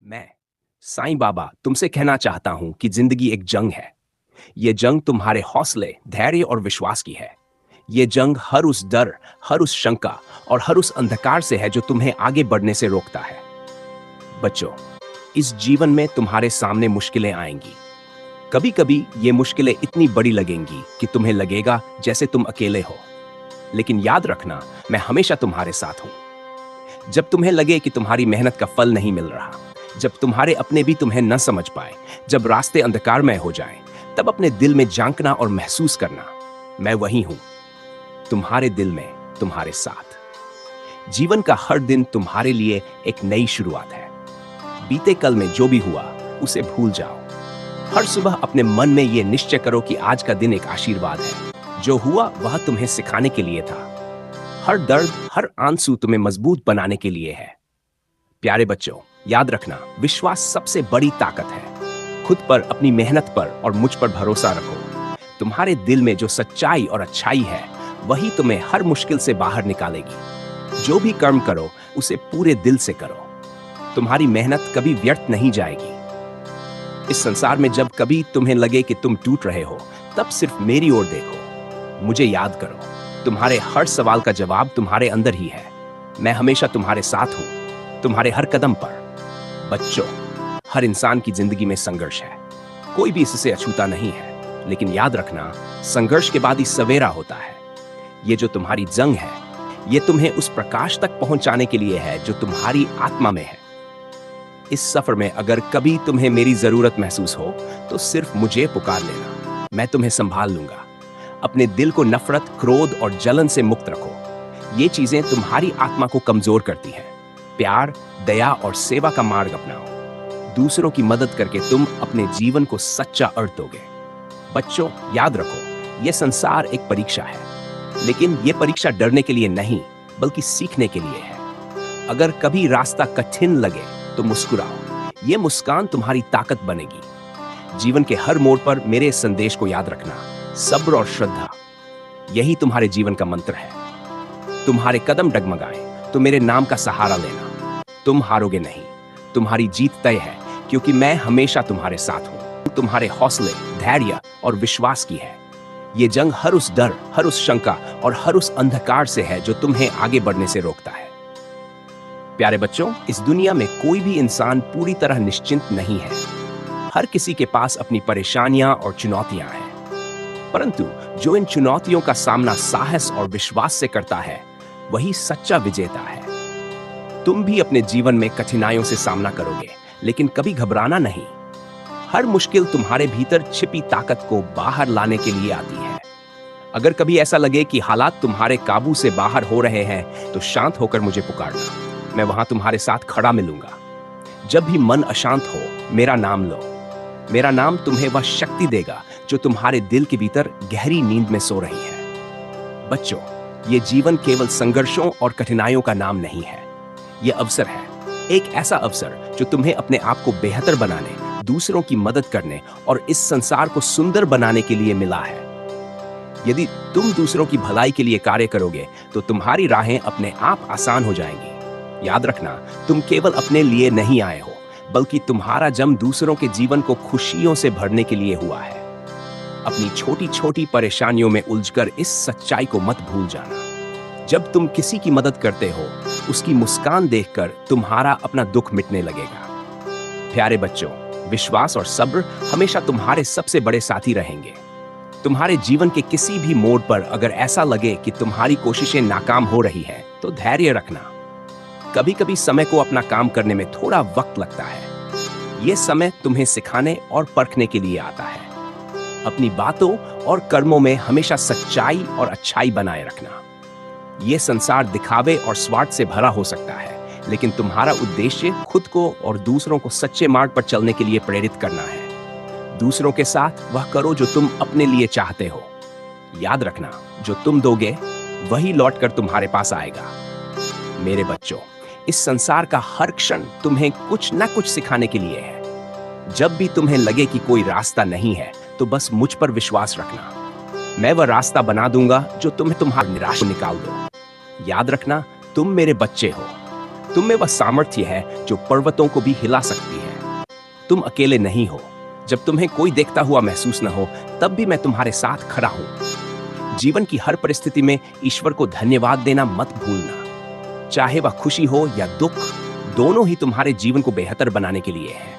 मैं साईं बाबा तुमसे कहना चाहता हूं कि जिंदगी एक जंग है। ये जंग तुम्हारे हौसले, धैर्य और विश्वास की है। ये जंग हर उस डर, हर उस शंका और हर उस अंधकार से है जो तुम्हें आगे बढ़ने से रोकता है। बच्चों, इस जीवन में तुम्हारे सामने मुश्किलें आएंगी। कभी कभी ये मुश्किलें इतनी बड़ी लगेंगी कि तुम्हें लगेगा जैसे तुम अकेले हो। लेकिन याद रखना, मैं हमेशा तुम्हारे साथ हूं। जब तुम्हें लगे कि तुम्हारी मेहनत का फल नहीं मिल रहा, जब तुम्हारे अपने भी तुम्हें न समझ पाए, जब रास्ते अंधकारमय हो जाएं, तब अपने दिल में झांकना और महसूस करना, मैं वही हूं, तुम्हारे दिल में, तुम्हारे साथ। जीवन का हर दिन तुम्हारे लिए एक नई शुरुआत है। बीते कल में जो भी हुआ उसे भूल जाओ। हर सुबह अपने मन में यह निश्चय करो कि आज का दिन एक आशीर्वाद है। जो हुआ वह तुम्हें सिखाने के लिए था। हर दर्द, हर आंसू तुम्हें मजबूत बनाने के लिए है। प्यारे बच्चों, याद रखना, विश्वास सबसे बड़ी ताकत है। खुद पर, अपनी मेहनत पर और मुझ पर भरोसा रखो। तुम्हारे दिल में जो सच्चाई और अच्छाई है, वही तुम्हें हर मुश्किल से बाहर निकालेगी। जो भी कर्म करो, उसे पूरे दिल से करो। तुम्हारी मेहनत कभी व्यर्थ नहीं जाएगी। इस संसार में जब कभी तुम्हें लगे कि तुम टूट रहे हो, तब सिर्फ मेरी ओर देखो। मुझे याद करो। तुम्हारे हर सवाल का जवाब तुम्हारे अंदर ही है। मैं हमेशा तुम्हारे साथ हूं, तुम्हारे हर कदम पर। बच्चों, हर इंसान की जिंदगी में संघर्ष है। कोई भी इससे अछूता नहीं है। लेकिन याद रखना, संघर्ष के बाद ही सवेरा होता है। ये जो तुम्हारी जंग है, ये तुम्हें उस प्रकाश तक पहुंचाने के लिए है जो तुम्हारी आत्मा में है। इस सफर में अगर कभी तुम्हें मेरी जरूरत महसूस हो, तो सिर्फ मुझे पुकार लेना। मैं तुम्हें संभाल लूंगा। अपने दिल को नफरत, क्रोध और जलन से मुक्त रखो। ये चीजें तुम्हारी आत्मा को कमजोर करती हैं। प्यार, दया और सेवा का मार्ग अपनाओ। दूसरों की मदद करके तुम अपने जीवन को सच्चा अर्थ दोगे। बच्चों, याद रखो, यह संसार एक परीक्षा है। लेकिन यह परीक्षा डरने के लिए नहीं, बल्कि सीखने के लिए है। अगर कभी रास्ता कठिन लगे तो मुस्कुराओ। यह मुस्कान तुम्हारी ताकत बनेगी। जीवन के हर मोड़ पर मेरे इस संदेश को याद रखना, सब्र और श्रद्धा, यही तुम्हारे जीवन का मंत्र है। तुम्हारे कदम डगमगाएं तो मेरे नाम का सहारा लेना। तुम हारोगे नहीं, तुम्हारी जीत तय है, क्योंकि मैं हमेशा तुम्हारे साथ हूं। तुम्हारे हौसले, धैर्य और विश्वास की है। ये जंग हर उस डर, हर उस शंका और हर उस अंधकार से है जो तुम्हें आगे बढ़ने से रोकता है। प्यारे बच्चों, इस दुनिया में कोई भी इंसान पूरी तरह निश्चिंत नहीं है। हर किसी के पास अपनी परेशानियां और चुनौतियां हैं। परंतु जो इन चुनौतियों का सामना साहस और विश्वास से करता है, वही सच्चा विजेता है। तुम भी अपने जीवन में कठिनाइयों से सामना करोगे, लेकिन कभी घबराना नहीं। हर मुश्किल तुम्हारे भीतर छिपी ताकत को बाहर लाने के लिए आती है। अगर कभी ऐसा लगे कि हालात तुम्हारे काबू से बाहर हो रहे हैं, तो शांत होकर मुझे पुकारना। मैं वहां तुम्हारे साथ खड़ा मिलूंगा। जब भी मन अशांत हो, मेरा नाम लो। मेरा नाम तुम्हें वह शक्ति देगा जो तुम्हारे दिल के भीतर गहरी नींद में सो रही है। बच्चों, ये जीवन केवल संघर्षों और कठिनाइयों का नाम नहीं है। ये अवसर है, एक ऐसा अवसर जो तुम्हें अपने आप को बेहतर बनाने, दूसरों की मदद करने और इस संसार को सुंदर बनाने के लिए मिला है। यदि तुम दूसरों की भलाई के लिए कार्य करोगे, तो तुम्हारी राहें अपने आप आसान हो जाएंगी। याद रखना, तुम केवल अपने लिए नहीं आए हो, बल्कि तुम्हारा जन्म दूसरों के जीवन को खुशियों से भरने के लिए हुआ है। अपनी छोटी छोटी परेशानियों में उलझकर इस सच्चाई को मत भूल जाना। जब तुम किसी की मदद करते हो, उसकी मुस्कान देखकर तुम्हारा अपना दुख मिटने लगेगा। प्यारे बच्चों, विश्वास और सब्र हमेशा तुम्हारे सबसे बड़े साथी रहेंगे। तुम्हारे जीवन के किसी भी मोड़ पर अगर ऐसा लगे कि तुम्हारी कोशिशें नाकाम हो रही हैं, तो धैर्य रखना। कभी कभी समय को अपना काम करने में थोड़ा वक्त लगता है। यह समय तुम्हें सिखाने और परखने के लिए आता है। अपनी बातों और कर्मों में हमेशा सच्चाई और अच्छाई बनाए रखना। यह संसार दिखावे और स्वार्थ से भरा हो सकता है, लेकिन तुम्हारा उद्देश्य खुद को और दूसरों को सच्चे मार्ग पर चलने के लिए प्रेरित करना है। दूसरों के साथ वह करो जो तुम अपने लिए चाहते हो। याद रखना, जो तुम दोगे वही लौटकर तुम्हारे पास आएगा। मेरे बच्चों, इस संसार का हर क्षण तुम्हें कुछ न कुछ सिखाने के लिए है। जब भी तुम्हें लगे कि कोई रास्ता नहीं है, तो बस मुझ पर विश्वास रखना। मैं वह रास्ता बना दूंगा जो तुम्हें तुम्हारी निराशा निकाल दो। याद रखना, तुम मेरे बच्चे हो। तुम में वह सामर्थ्य है जो पर्वतों को भी हिला सकती है। तुम अकेले नहीं हो। जब तुम्हें कोई देखता हुआ महसूस न हो, तब भी मैं तुम्हारे साथ खड़ा हूं। जीवन की हर परिस्थिति में ईश्वर को धन्यवाद देना मत भूलना। चाहे वह खुशी हो या दुख, दोनों ही तुम्हारे जीवन को बेहतर बनाने के लिए है।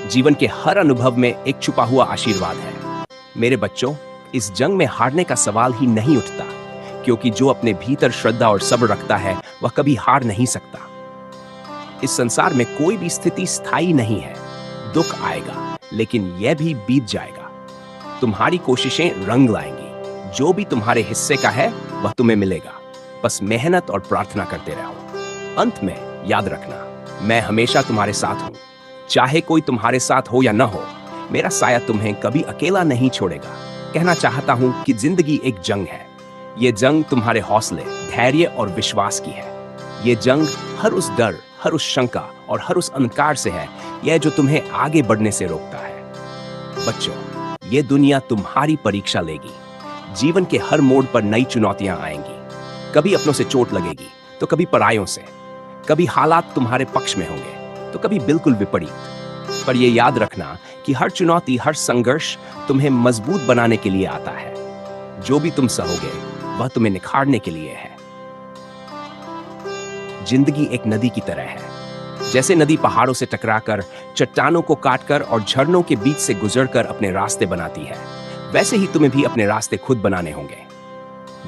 जीवन के हर अनुभव में एक छुपा हुआ आशीर्वाद है। मेरे बच्चों, इस जंग में हारने का सवाल ही नहीं उठता, क्योंकि जो अपने भीतर श्रद्धा और सब्र रखता है वह कभी हार नहीं सकता। इस संसार में कोई भी स्थिति स्थायी नहीं है। दुख आएगा, लेकिन यह भी बीत जाएगा। तुम्हारी कोशिशें रंग लाएंगी। जो भी तुम्हारे हिस्से का है वह तुम्हें मिलेगा। बस मेहनत और प्रार्थना करते रहो। अंत में याद रखना, मैं हमेशा तुम्हारे साथ हूं। चाहे कोई तुम्हारे साथ हो या न हो, मेरा साया तुम्हें कभी अकेला नहीं छोड़ेगा। कहना चाहता हूं कि जिंदगी एक जंग है। यह जंग तुम्हारे हौसले, धैर्य और विश्वास की है। यह जंग हर उस डर, हर उस शंका और हर उस अंधकार से है, यह जो तुम्हें आगे बढ़ने से रोकता है। बच्चों, यह दुनिया तुम्हारी परीक्षा लेगी। जीवन के हर मोड़ पर नई चुनौतियां आएंगी। कभी अपनों से चोट लगेगी, तो कभी परायों से। कभी हालात तुम्हारे पक्ष में होंगे, तो कभी बिल्कुल विपरीत। पर यह याद रखना कि हर चुनौती, हर संघर्ष तुम्हें मजबूत बनाने के लिए आता है। जो भी तुम सहोगे, वह तुम्हें निखारने के लिए है। जिंदगी एक नदी की तरह है। जैसे नदी पहाड़ों से टकराकर, चट्टानों को काटकर और झरनों के बीच से गुजरकर अपने रास्ते बनाती है, वैसे ही तुम्हें भी अपने रास्ते खुद बनाने होंगे।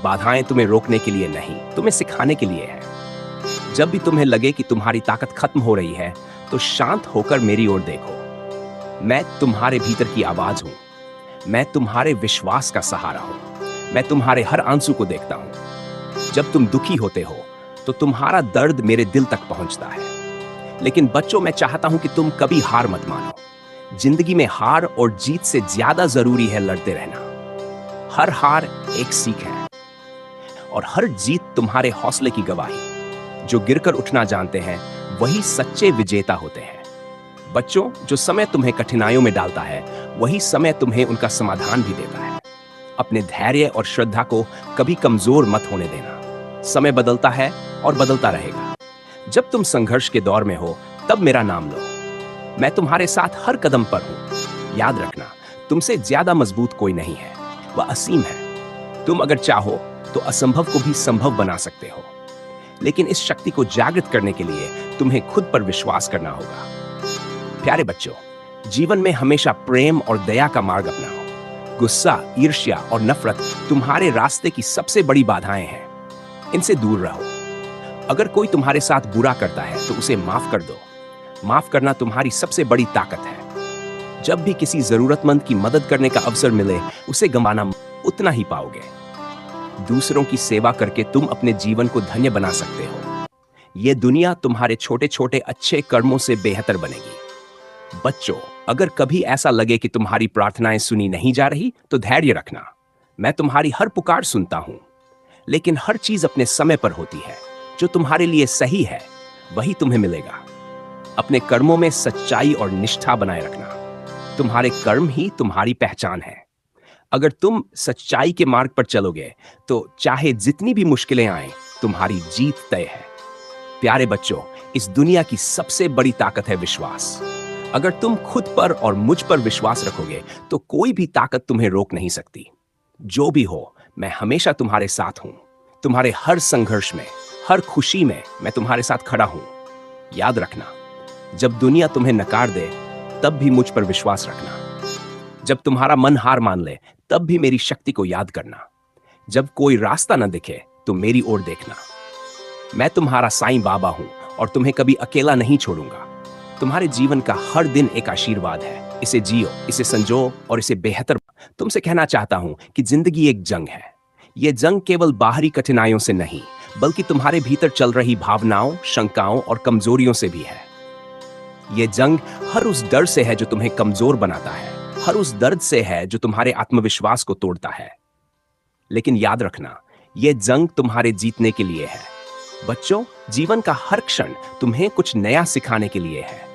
बाधाएं तुम्हें रोकने के लिए नहीं, तुम्हें सिखाने के लिए है। जब भी तुम्हें लगे कि तुम्हारी ताकत खत्म हो रही है, तो शांत होकर मेरी ओर देखो। मैं तुम्हारे भीतर की आवाज हूं। मैं तुम्हारे विश्वास का सहारा हूं। मैं तुम्हारे हर आंसू को देखता हूं। जब तुम दुखी होते हो, तो तुम्हारा दर्द मेरे दिल तक पहुंचता है। लेकिन बच्चों, मैं चाहता हूं कि तुम कभी हार मत मानो। जिंदगी में हार और जीत से ज्यादा जरूरी है लड़ते रहना। हर हार एक सीख है, और हर जीत तुम्हारे हौसले की गवाही। जो गिरकर उठना जानते हैं, वही सच्चे विजेता होते हैं। बच्चों, जो समय तुम्हें कठिनाइयों में डालता है, वही समय तुम्हें उनका समाधान भी देता है। अपने धैर्य और श्रद्धा को कभी कमजोर मत होने देना। समय बदलता है और बदलता रहेगा। जब तुम संघर्ष के दौर में हो, तब मेरा नाम लो। मैं तुम्हारे साथ हर कदम पर हूं। याद रखना, तुमसे ज्यादा मजबूत कोई नहीं है। वह असीम है। तुम अगर चाहो तो असंभव को भी संभव बना सकते हो। लेकिन इस शक्ति को जागृत करने के लिए तुम्हें खुद पर विश्वास करना होगा। प्यारे बच्चों, जीवन में हमेशा प्रेम और दया का मार्ग अपनाओ। गुस्सा, ईर्ष्या और नफरत तुम्हारे रास्ते की सबसे बड़ी बाधाएं हैं। इनसे दूर रहो। अगर कोई तुम्हारे साथ बुरा करता है, तो उसे माफ कर दो। माफ करना तुम्हारी सबसे बड़ी ताकत है। जब भी किसी जरूरतमंद की मदद करने का अवसर मिले, उसे गंवाना उतना ही पाओगे। दूसरों की सेवा करके तुम अपने जीवन को धन्य बना सकते हो। यह दुनिया तुम्हारे छोटे छोटे अच्छे कर्मों से बेहतर बनेगी। बच्चों, अगर कभी ऐसा लगे कि तुम्हारी प्रार्थनाएं सुनी नहीं जा रही, तो धैर्य रखना। मैं तुम्हारी हर पुकार सुनता हूं। लेकिन हर चीज अपने समय पर होती है। जो तुम्हारे लिए सही है, वही तुम्हें मिलेगा। अपने कर्मों में सच्चाई और निष्ठा बनाए रखना। तुम्हारे कर्म ही तुम्हारी पहचान है। अगर तुम सच्चाई के मार्ग पर चलोगे, तो चाहे जितनी भी मुश्किलें आए, तुम्हारी जीत तय है। प्यारे बच्चों, इस दुनिया की सबसे बड़ी ताकत है विश्वास। अगर तुम खुद पर और मुझ पर विश्वास रखोगे, तो कोई भी ताकत तुम्हें रोक नहीं सकती। जो भी हो, मैं हमेशा तुम्हारे साथ हूं। तुम्हारे हर संघर्ष में, हर खुशी में मैं तुम्हारे साथ खड़ा हूं। याद रखना, जब दुनिया तुम्हें नकार दे, तब भी मुझ पर विश्वास रखना। जब तुम्हारा मन हार मान ले, तब भी मेरी शक्ति को याद करना। जब कोई रास्ता न दिखे, तो मेरी ओर देखना। मैं तुम्हारा साईं बाबा हूं, और तुम्हें कभी अकेला नहीं छोड़ूंगा। तुम्हारे जीवन का हर दिन एक आशीर्वाद है। इसे जियो, इसे संजो और इसे बेहतर। तुमसे कहना चाहता हूं कि जिंदगी एक जंग है। यह जंग केवल बाहरी कठिनाइयों से नहीं, बल्कि तुम्हारे भीतर चल रही भावनाओं, शंकाओं और कमजोरियों से भी है। यह जंग हर उस डर से है जो तुम्हें कमजोर बनाता है। हर उस दर्द से है जो तुम्हारे आत्मविश्वास को तोड़ता है। लेकिन याद रखना, यह जंग तुम्हारे जीतने के लिए है। बच्चों, जीवन का हर क्षण तुम्हें कुछ नया सिखाने के लिए है।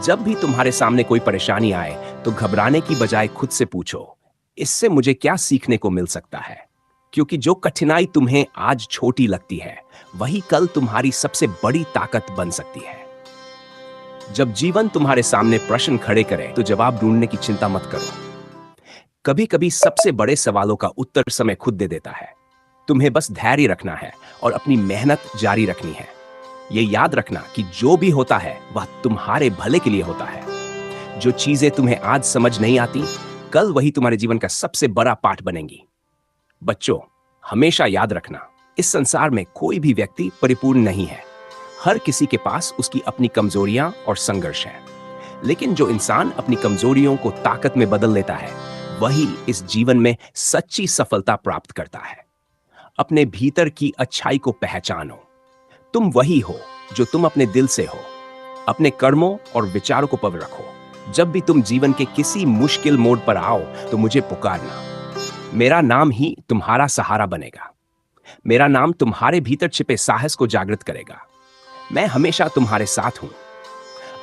जब भी तुम्हारे सामने कोई परेशानी आए, तो घबराने की बजाय खुद से पूछो, इससे मुझे क्या सीखने को मिल सकता है। क्योंकि जो कठिनाई तुम्हें आज छोटी लगती है वही कल तुम्हारी सबसे बड़ी ताकत बन सकती है। जब जीवन तुम्हारे सामने प्रश्न खड़े करे तो जवाब ढूंढने की चिंता मत करो। कभी कभी सबसे बड़े सवालों का उत्तर समय खुद दे देता है। तुम्हें बस धैर्य रखना है और अपनी मेहनत जारी रखनी है। ये याद रखना कि जो भी होता है वह तुम्हारे भले के लिए होता है। जो चीजें तुम्हें आज समझ नहीं आती, कल वही तुम्हारे जीवन का सबसे बड़ा पाठ बनेंगी। बच्चों, हमेशा याद रखना, इस संसार में कोई भी व्यक्ति परिपूर्ण नहीं है। हर किसी के पास उसकी अपनी कमजोरियां और संघर्ष है। लेकिन जो इंसान अपनी कमजोरियों को ताकत में बदल लेता है वही इस जीवन में सच्ची सफलता प्राप्त करता है। अपने भीतर की अच्छाई को पहचानो। तुम वही हो जो तुम अपने दिल से हो। अपने कर्मों और विचारों को पवित्र रखो। जब भी तुम जीवन के किसी मुश्किल मोड़ पर आओ तो मुझे पुकारना। मेरा नाम ही तुम्हारा सहारा बनेगा। मेरा नाम तुम्हारे भीतर छिपे साहस को जागृत करेगा। मैं हमेशा तुम्हारे साथ हूं।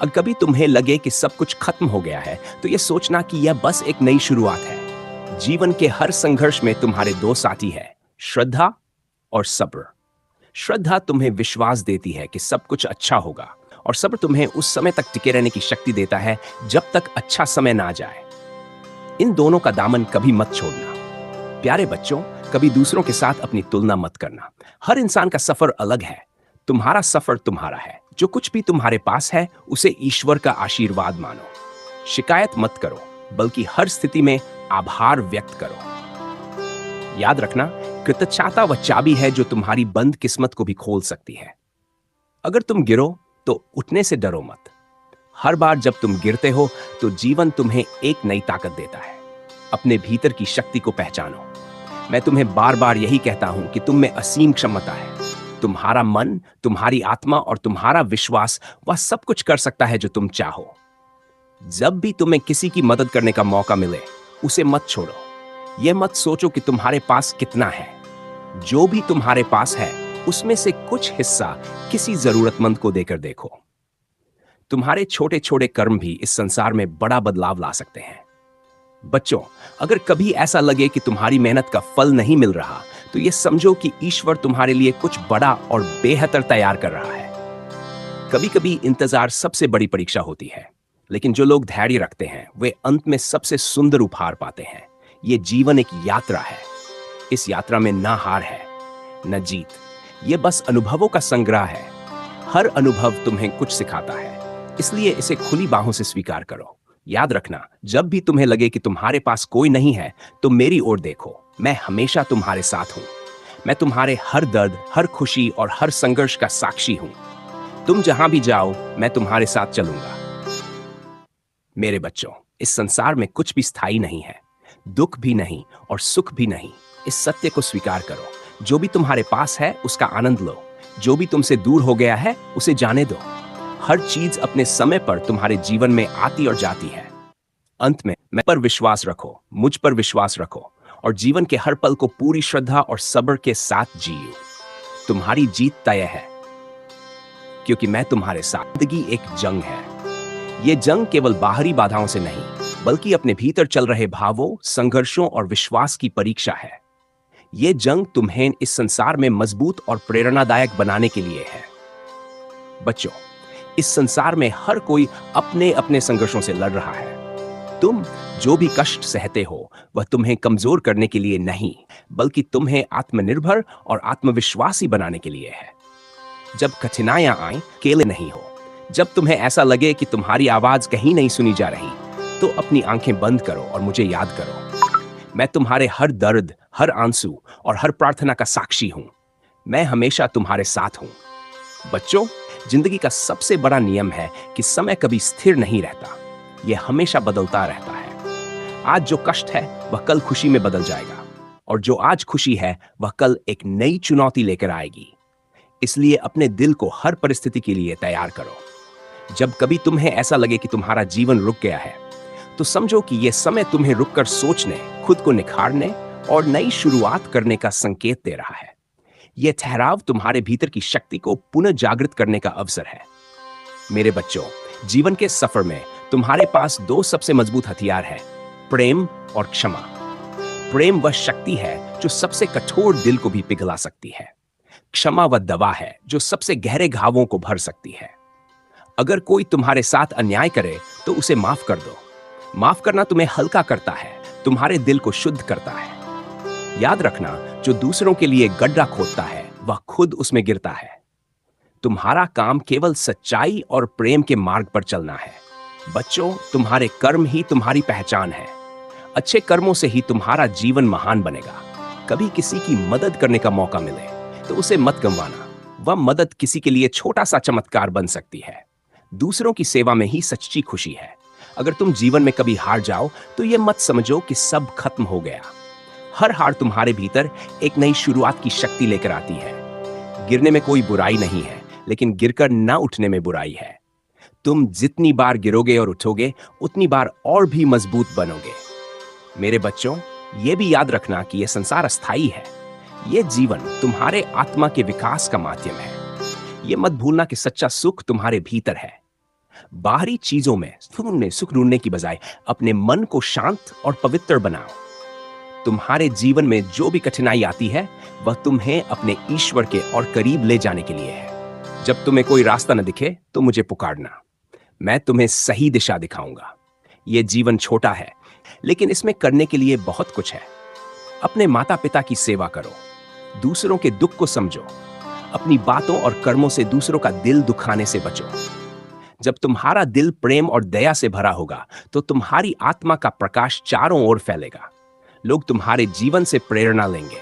अगर कभी तुम्हें लगे कि सब कुछ खत्म हो गया है तो यह सोचना कि यह बस एक नई शुरुआत है। जीवन के हर संघर्ष में तुम्हारे दो साथी हैं, श्रद्धा और सब्र। श्रद्धा तुम्हें विश्वास देती है कि सब कुछ अच्छा होगा और सब्र तुम्हें उस समय तक टिके रहने की शक्ति देता है जब तक अच्छा समय ना जाए। इन दोनों का दामन कभी मत छोड़ना। प्यारे बच्चों, कभी दूसरों के साथ अपनी तुलना मत करना। हर इंसान का सफर अलग है। तुम्हारा सफर तुम्हारा है। जो कुछ भी तुम्हारे पास है उसे ईश्वर का आशीर्वाद मानो। शिकायत मत करो, बल्कि हर स्थिति में आभार व्यक्त करो। याद रखना, कृतज्ञता वह चाबी है जो तुम्हारी बंद किस्मत को भी खोल सकती है। अगर तुम गिरो तो उठने से डरो मत। हर बार जब तुम गिरते हो तो जीवन तुम्हें एक नई ताकत देता है। अपने भीतर की शक्ति को पहचानो। मैं तुम्हें बार बार यही कहता हूं कि तुम में असीम क्षमता है। तुम्हारा मन, तुम्हारी आत्मा और तुम्हारा विश्वास वह सब कुछ कर सकता है जो तुम चाहो। जब भी तुम्हें किसी की मदद करने का मौका मिले उसे मत छोड़ो। यह मत सोचो कि तुम्हारे पास कितना है। जो भी तुम्हारे पास है उसमें से कुछ हिस्सा किसी जरूरतमंद को देकर देखो। तुम्हारे छोटे छोटे कर्म भी इस संसार में बड़ा बदलाव ला सकते हैं। बच्चों, अगर कभी ऐसा लगे कि तुम्हारी मेहनत का फल नहीं मिल रहा तो यह समझो कि ईश्वर तुम्हारे लिए कुछ बड़ा और बेहतर तैयार कर रहा है। कभी कभी इंतजार सबसे बड़ी परीक्षा होती है, लेकिन जो लोग धैर्य रखते हैं वे अंत में सबसे सुंदर उपहार पाते हैं। यह जीवन एक यात्रा है। इस यात्रा में ना हार है न जीत। यह बस अनुभवों का संग्रह है। हर अनुभव तुम्हें कुछ सिखाता है, इसलिए इसे खुली बाहों से स्वीकार करो। याद रखना, जब भी तुम्हें लगे कि तुम्हारे पास कोई नहीं है तो मेरी ओर देखो। मैं हमेशा तुम्हारे साथ हूं। मैं तुम्हारे हर दर्द, हर खुशी और हर संघर्ष का साक्षी हूं। तुम जहां भी जाओ मैं तुम्हारे साथ चलूंगा। मेरे बच्चों, इस संसार में कुछ भी स्थायी नहीं है। दुख भी नहीं और सुख भी नहीं। इस सत्य को स्वीकार करो। जो भी तुम्हारे पास है उसका आनंद लो। जो भी तुमसे दूर हो गया है उसे जाने दो। हर चीज अपने समय पर तुम्हारे जीवन में आती और जाती है। अंत में मैं पर विश्वास रखो, मुझ पर विश्वास रखो और जीवन के हर पल को पूरी श्रद्धा और सब्र के साथ जियो। तुम्हारी जीत तय है, क्योंकि मैं तुम्हारे साथ। जिंदगी एक जंग है। यह जंग केवल बाहरी बाधाओं से नहीं, बल्कि अपने भीतर चल रहे भावों, संघर्षों और विश्वास की परीक्षा है। यह जंग तुम्हें इस संसार में मजबूत और प्रेरणादायक बनाने के लिए है। बच्चों, इस संसार में हर कोई अपने अपने संघर्षों से लड़ रहा है। तुम जो भी कष्ट सहते हो वह तुम्हें कमजोर करने के लिए नहीं, बल्कि तुम्हें आत्मनिर्भर और आत्मविश्वासी बनाने के लिए है। जब कठिनाइयां आएं, अकेले नहीं हो। जब तुम्हें ऐसा लगे कि तुम्हारी आवाज कहीं नहीं सुनी जा रही तो अपनी आंखें बंद करो और मुझे याद करो। मैं तुम्हारे हर दर्द, हर आंसू और हर प्रार्थना का साक्षी हूं। मैं हमेशा तुम्हारे साथ हूं। बच्चों, जिंदगी का सबसे बड़ा नियम है कि समय कभी स्थिर नहीं रहता। यह हमेशा बदलता रहता है। आज जो कष्ट है वह कल खुशी में बदल जाएगा और जो आज खुशी है वह कल एक नई चुनौती लेकर आएगी। इसलिए अपने दिल को हर परिस्थिति के लिए तैयार करो। जब कभी तुम्हें ऐसा लगे कि तुम्हारा जीवन रुक गया है तो समझो कि यह समय तुम्हें रुककर सोचने, खुद को निखारने और नई शुरुआत करने का संकेत दे रहा है। यह ठहराव तुम्हारे भीतर की शक्ति को पुनः जागृत करने का अवसर है। मेरे बच्चों, जीवन के सफर में तुम्हारे पास दो सबसे मजबूत हथियार हैं, प्रेम और क्षमा। प्रेम वह शक्ति है जो सबसे कठोर दिल को भी पिघला सकती है। क्षमा वह दवा है जो सबसे गहरे घावों को भर सकती है। अगर कोई तुम्हारे साथ अन्याय करे तो उसे माफ कर दो। माफ करना तुम्हें हल्का करता है, तुम्हारे दिल को शुद्ध करता है। याद रखना, जो दूसरों के लिए गड्ढा खोदता है वह खुद उसमें गिरता है। तुम्हारा काम केवल सच्चाई और प्रेम के मार्ग पर चलना है। बच्चों, तुम्हारे कर्म ही तुम्हारी पहचान है। अच्छे कर्मों से ही तुम्हारा जीवन महान बनेगा। कभी किसी की मदद करने का मौका मिले तो उसे मत गंवाना। वह मदद किसी के लिए छोटा सा चमत्कार बन सकती है। दूसरों की सेवा में ही सच्ची खुशी है। अगर तुम जीवन में कभी हार जाओ तो यह मत समझो कि सब खत्म हो गया। हर हार तुम्हारे भीतर एक नई शुरुआत की शक्ति लेकर आती है। गिरने में कोई बुराई नहीं है, लेकिन गिरकर ना उठने में बुराई है। तुम जितनी बार गिरोगे और उठोगे, उतनी बार और भी मजबूत बनोगे। मेरे बच्चों, यह भी याद रखना कि यह संसार अस्थायी है। यह जीवन तुम्हारे आत्मा के विकास का माध्यम है। यह मत भूलना कि सच्चा सुख तुम्हारे भीतर है। बाहरी चीजों में सुख ढूंढने की बजाय अपने मन को शांत और पवित्र बनाओ। तुम्हारे जीवन में जो भी कठिनाई आती है वह तुम्हें अपने ईश्वर के और करीब ले जाने के लिए है। जब तुम्हें कोई रास्ता न दिखे तो मुझे पुकारना। मैं तुम्हें सही दिशा दिखाऊंगा। यह जीवन छोटा है, लेकिन इसमें करने के लिए बहुत कुछ है। अपने माता पिता की सेवा करो, दूसरों के दुख को समझो, अपनी बातों और कर्मों से दूसरों का दिल दुखाने से बचो। जब तुम्हारा दिल प्रेम और दया से भरा होगा तो तुम्हारी आत्मा का प्रकाश चारों ओर फैलेगा। लोग तुम्हारे जीवन से प्रेरणा लेंगे।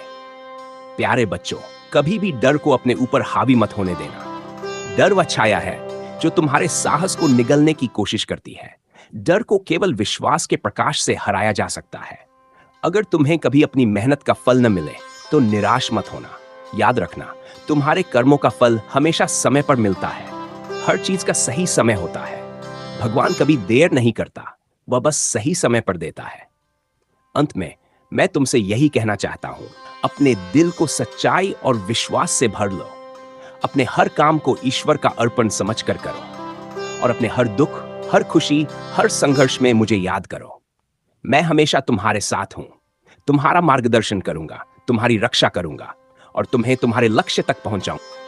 प्यारे बच्चों, कभी भी डर को अपने ऊपर हावी मत होने देना। डर वह छाया है जो तुम्हारे साहस को निगलने की कोशिश करती है। डर को केवल विश्वास के प्रकाश से हराया जा सकता है। अगर तुम्हें कभी अपनी मेहनत का फल न मिले तो निराश मत होना। याद रखना, तुम्हारे कर्मों का फल हमेशा समय पर मिलता है। हर चीज का सही समय होता है। भगवान कभी देर नहीं करता, वह बस सही समय पर देता है। अंत में मैं तुमसे यही कहना चाहता हूं, अपने दिल को सच्चाई और विश्वास से भर लो। अपने हर काम को ईश्वर का अर्पण समझकर करो और अपने हर दुख, हर खुशी, हर संघर्ष में मुझे याद करो। मैं हमेशा तुम्हारे साथ हूं, तुम्हारा मार्गदर्शन करूंगा, तुम्हारी रक्षा करूंगा और तुम्हें तुम्हारे लक्ष्य तक पहुंचाऊंगा।